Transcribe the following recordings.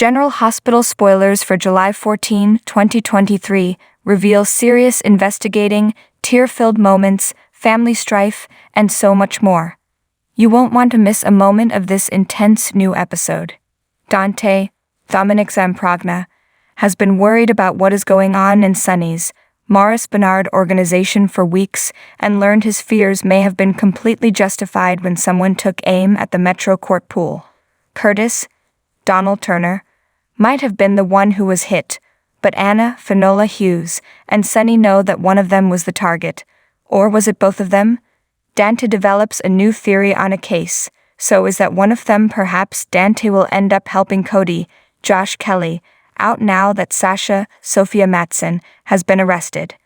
General Hospital spoilers for July 14, 2023 reveal serious investigating, tear-filled moments, family strife, and so much more. You won't want to miss a moment of this intense new episode. Dante, Dominic Zamprogna, has been worried about what is going on in Sunny's Maurice Bernard organization for weeks and learned his fears may have been completely justified when someone took aim at the Metro Court pool. Curtis, Donald Turner, might have been the one who was hit, but Anna, Finola Hughes, and Sunny know that one of them was the target. Or was it both of them? Dante develops a new theory on a case. So is that one of them? Perhaps Dante will end up helping Cody, Josh Kelly, out now that Sasha, Sophia Matson, has been arrested.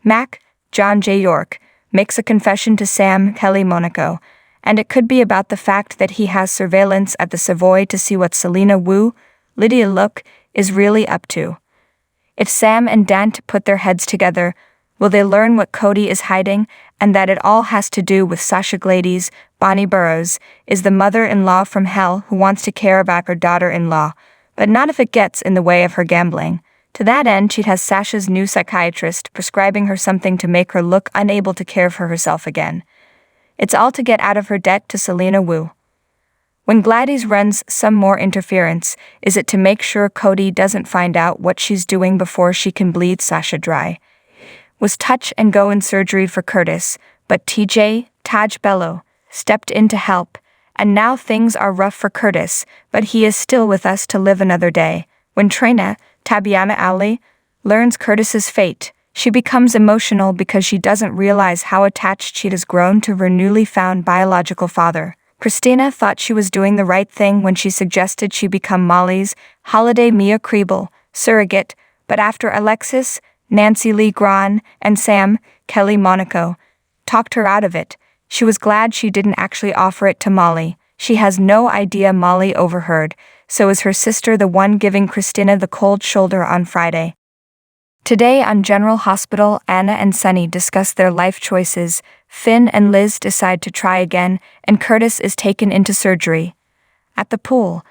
Mac, John J. York, makes a confession to Sam, Kelly Monaco, and it could be about the fact that he has surveillance at the Savoy to see what Selena Wu, Lydia Look, is really up to. If Sam and Dante put their heads together, will they learn what Cody is hiding, and that it all has to do with Sasha Glady's Bonnie Burrows, is the mother-in-law from hell who wants to care about her daughter-in-law, but not if it gets in the way of her gambling. To that end, she has Sasha's new psychiatrist prescribing her something to make her look unable to care for herself again. It's all to get out of her debt to Selena Wu. When Gladys runs some more interference, is it to make sure Cody doesn't find out what she's doing before she can bleed Sasha dry? Was touch and go in surgery for Curtis, but Taj Bello, stepped in to help, and now things are rough for Curtis, but he is still with us to live another day. When Trina, Tabiana Ali, learns Curtis's fate, she becomes emotional because she doesn't realize how attached she has grown to her newly found biological father. Christina thought she was doing the right thing when she suggested she become Molly's Holiday Mia Kriebel surrogate, but after Alexis, Nancy Lee Gran, and Sam, Kelly Monaco, talked her out of it, she was glad she didn't actually offer it to Molly. She has no idea Molly overheard, so is her sister the one giving Christina the cold shoulder on Friday. Today on General Hospital, Anna and Sunny discuss their life choices, Finn and Liz decide to try again, and Curtis is taken into surgery. At the pool,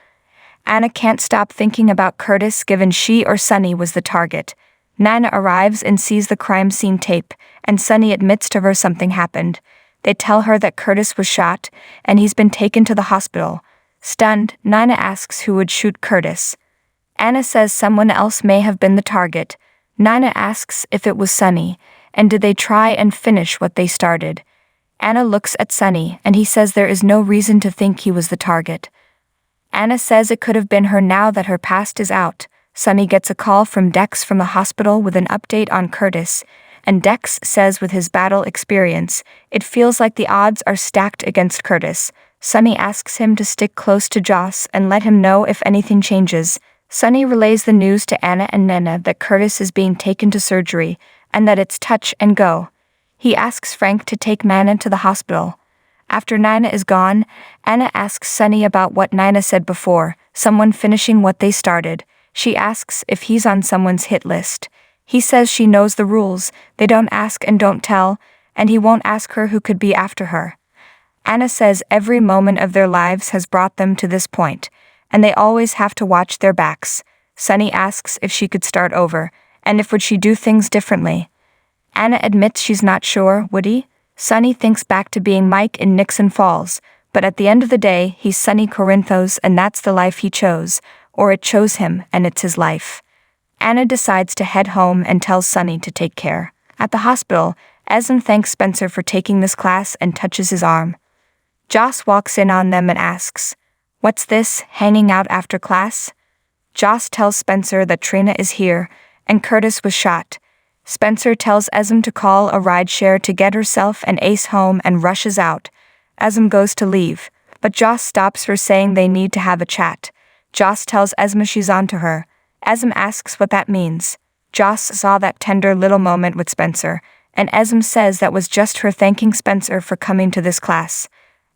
Anna can't stop thinking about Curtis given she or Sunny was the target. Nana arrives and sees the crime scene tape, and Sunny admits to her something happened. They tell her that Curtis was shot, and he's been taken to the hospital. Stunned, Nina asks who would shoot Curtis. Anna says someone else may have been the target. Nina asks if it was Sunny, and did they try and finish what they started. Anna looks at Sunny, and he says there is no reason to think he was the target. Anna says it could have been her now that her past is out. Sunny gets a call from Dex from the hospital with an update on Curtis, and Dex says with his battle experience, it feels like the odds are stacked against Curtis. Sunny asks him to stick close to Joss and let him know if anything changes. Sunny relays the news to Anna and Nana that Curtis is being taken to surgery, and that it's touch and go. He asks Frank to take Nana to the hospital. After Nina is gone, Anna asks Sunny about what Nina said before, someone finishing what they started. She asks if he's on someone's hit list. He says she knows the rules, they don't ask and don't tell, and he won't ask her who could be after her. Anna says every moment of their lives has brought them to this point, and they always have to watch their backs. Sunny asks if she could start over, and if would she do things differently. Anna admits she's not sure, would he? Sunny thinks back to being Mike in Nixon Falls, but at the end of the day, he's Sunny Corinthos and that's the life he chose, or it chose him and it's his life. Anna decides to head home and tells Sunny to take care. At the hospital, Esm thanks Spencer for taking this class and touches his arm. Joss walks in on them and asks, "What's this, hanging out after class?" Joss tells Spencer that Trina is here, and Curtis was shot. Spencer tells Esm to call a rideshare to get herself and Ace home and rushes out. Esm goes to leave, but Joss stops her saying they need to have a chat. Joss tells Esma she's on to her. Esm asks what that means. Joss saw that tender little moment with Spencer, and Esm says that was just her thanking Spencer for coming to this class.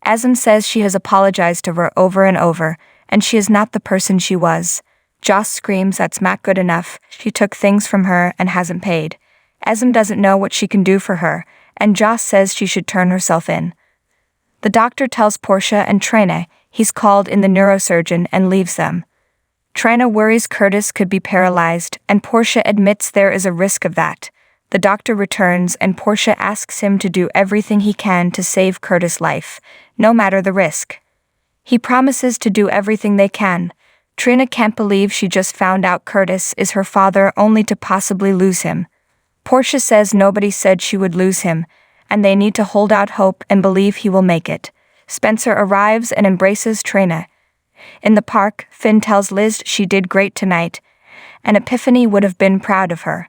Esm says she has apologized to her over and over, and she is not the person she was. Joss screams that's not good enough, she took things from her and hasn't paid. Esm doesn't know what she can do for her, and Joss says she should turn herself in. The doctor tells Portia and Trina he's called in the neurosurgeon and leaves them. Trina worries Curtis could be paralyzed, and Portia admits there is a risk of that. The doctor returns and Portia asks him to do everything he can to save Curtis' life, no matter the risk. He promises to do everything they can. Trina can't believe she just found out Curtis is her father only to possibly lose him. Portia says nobody said she would lose him, and they need to hold out hope and believe he will make it. Spencer arrives and embraces Trina. In the park, Finn tells Liz she did great tonight, and Epiphany would have been proud of her.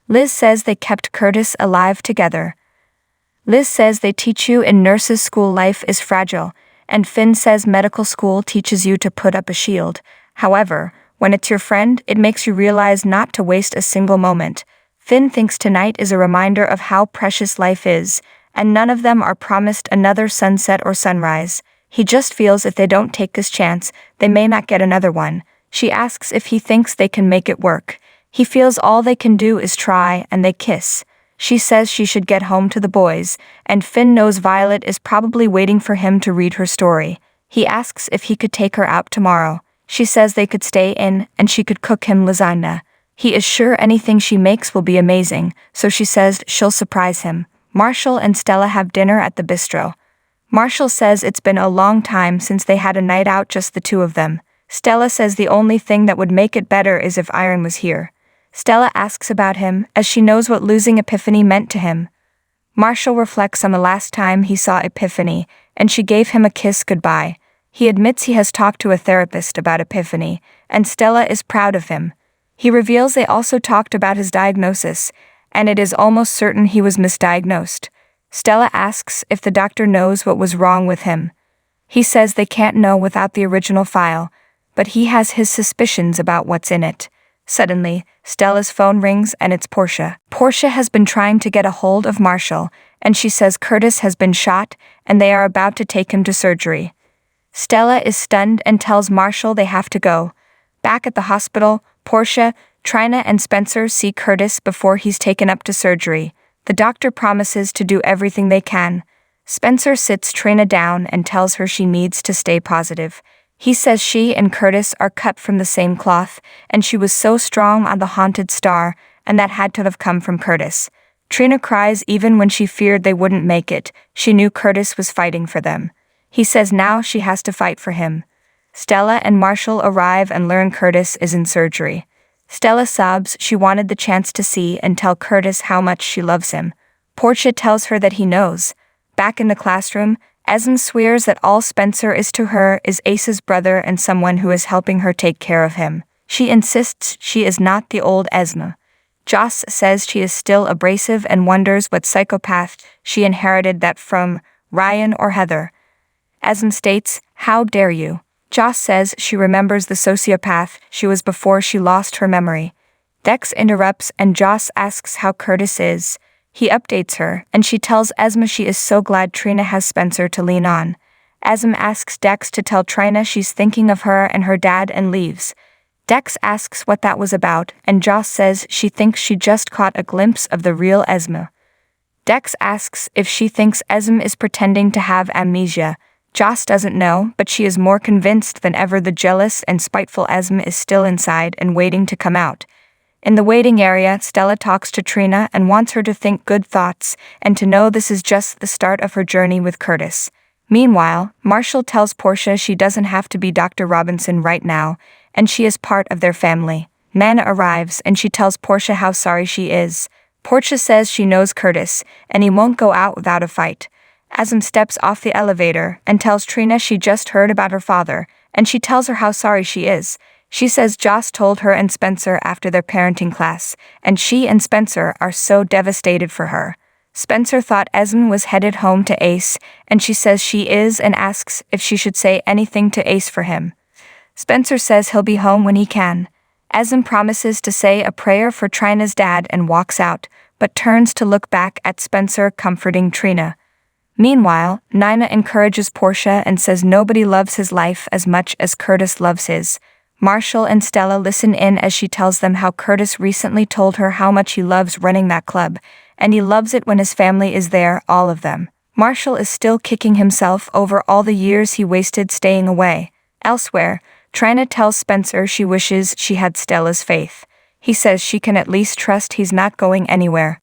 Liz says they kept Curtis alive together. Liz says they teach you in nurses' school life is fragile, and Finn says medical school teaches you to put up a shield. However, when it's your friend, it makes you realize not to waste a single moment. Finn thinks tonight is a reminder of how precious life is, and none of them are promised another sunset or sunrise. He just feels if they don't take this chance, they may not get another one. She asks if he thinks they can make it work. He feels all they can do is try, and they kiss. She says she should get home to the boys, and Finn knows Violet is probably waiting for him to read her story. He asks if he could take her out tomorrow. She says they could stay in, and she could cook him lasagna. He is sure anything she makes will be amazing, so she says she'll surprise him. Marshall and Stella have dinner at the bistro. Marshall says it's been a long time since they had a night out, just the two of them. Stella says the only thing that would make it better is if Iron was here. Stella asks about him, as she knows what losing Epiphany meant to him. Marshall reflects on the last time he saw Epiphany, and she gave him a kiss goodbye. He admits he has talked to a therapist about Epiphany, and Stella is proud of him. He reveals they also talked about his diagnosis, and it is almost certain he was misdiagnosed. Stella asks if the doctor knows what was wrong with him. He says they can't know without the original file, but he has his suspicions about what's in it. Suddenly, Stella's phone rings and it's Portia. Portia has been trying to get a hold of Marshall, and she says Curtis has been shot and they are about to take him to surgery. Stella is stunned and tells Marshall they have to go. Back at the hospital, Portia, Trina and Spencer see Curtis before he's taken up to surgery. The doctor promises to do everything they can. Spencer sits Trina down and tells her she needs to stay positive. He says she and Curtis are cut from the same cloth, and she was so strong on the haunted star, and that had to have come from Curtis. Trina cries even when she feared they wouldn't make it. She knew Curtis was fighting for them. He says now she has to fight for him. Stella and Marshall arrive and learn Curtis is in surgery. Stella sobs she wanted the chance to see and tell Curtis how much she loves him. Portia tells her that he knows. Back in the classroom, Esme swears that all Spencer is to her is Ace's brother and someone who is helping her take care of him. She insists she is not the old Esme. Joss says she is still abrasive and wonders what psychopath she inherited that from, Ryan or Heather. Esme states, "How dare you?" Joss says she remembers the sociopath she was before she lost her memory. Dex interrupts and Joss asks how Curtis is. He updates her, and she tells Esme she is so glad Trina has Spencer to lean on. Esme asks Dex to tell Trina she's thinking of her and her dad and leaves. Dex asks what that was about, and Joss says she thinks she just caught a glimpse of the real Esme. Dex asks if she thinks Esme is pretending to have amnesia. Joss doesn't know, but she is more convinced than ever the jealous and spiteful Esme is still inside and waiting to come out. In the waiting area, Stella talks to Trina and wants her to think good thoughts and to know this is just the start of her journey with Curtis. Meanwhile, Marshall tells Portia she doesn't have to be Dr. Robinson right now, and she is part of their family. Nana arrives and she tells Portia how sorry she is. Portia says she knows Curtis, and he won't go out without a fight. Asm steps off the elevator and tells Trina she just heard about her father, and she tells her how sorry she is. She says Joss told her and Spencer after their parenting class, and she and Spencer are so devastated for her. Spencer thought Esme was headed home to Ace, and she says she is and asks if she should say anything to Ace for him. Spencer says he'll be home when he can. Esme promises to say a prayer for Trina's dad and walks out, but turns to look back at Spencer comforting Trina. Meanwhile, Nina encourages Portia and says nobody loves his life as much as Curtis loves his. Marshall and Stella listen in as she tells them how Curtis recently told her how much he loves running that club, and he loves it when his family is there, all of them. Marshall is still kicking himself over all the years he wasted staying away. Elsewhere, Trina tells Spencer she wishes she had Stella's faith. He says she can at least trust he's not going anywhere.